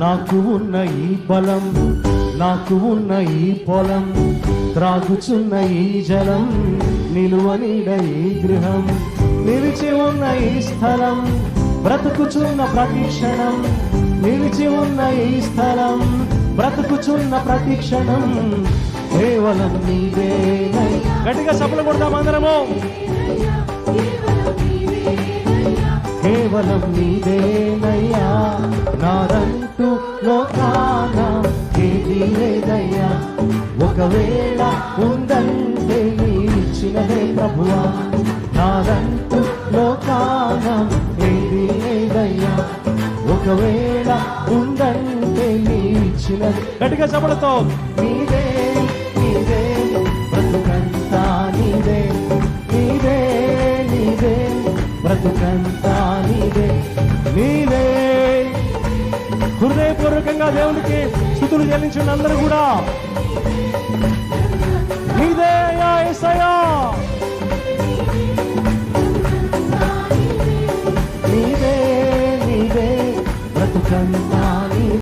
నాకు ఉన్న ఈ బలం, నాకు ఉన్న ఈ పొలం, త్రాగుచున్న ఈ జలం, నిలువనీడ ఈ గృహం, నిలిచి ఉన్న ఈ స్థలం, బ్రతుకుచున్న ప్రతి క్షణం, నిలిచి ఉన్న ఈ స్థలం, బ్రతుకుచున్న ప్రతి క్షణం కేవలం నీవే. గట్టిగా చప్పట్లు కొడదాం అందరము. కేవలం నీవేనయ్యా, నాదంటూ లోకాన ఏదీ లేదయ్యా. ఒకవేళ ఉందంటే నీ ఇచ్చినదే ప్రభువా, నాదంటూ లోకాన ఏదీ లేదయ్యా. ఒకవేళ ఉందంటే నీ ఇచ్చినది. గట్టిగా చప్పలతో నీవే నీవే, బ్రతుకంతా నీవే, నీవే నీవే, బ్రతుకంతా నీవే నీవే. హృదయపూర్వకంగా దేవునికి స్తుతులు చెల్లించిన అందరూ కూడా నీదే యేసయ్యా, నీవే నీవే, బ్రతుకంతా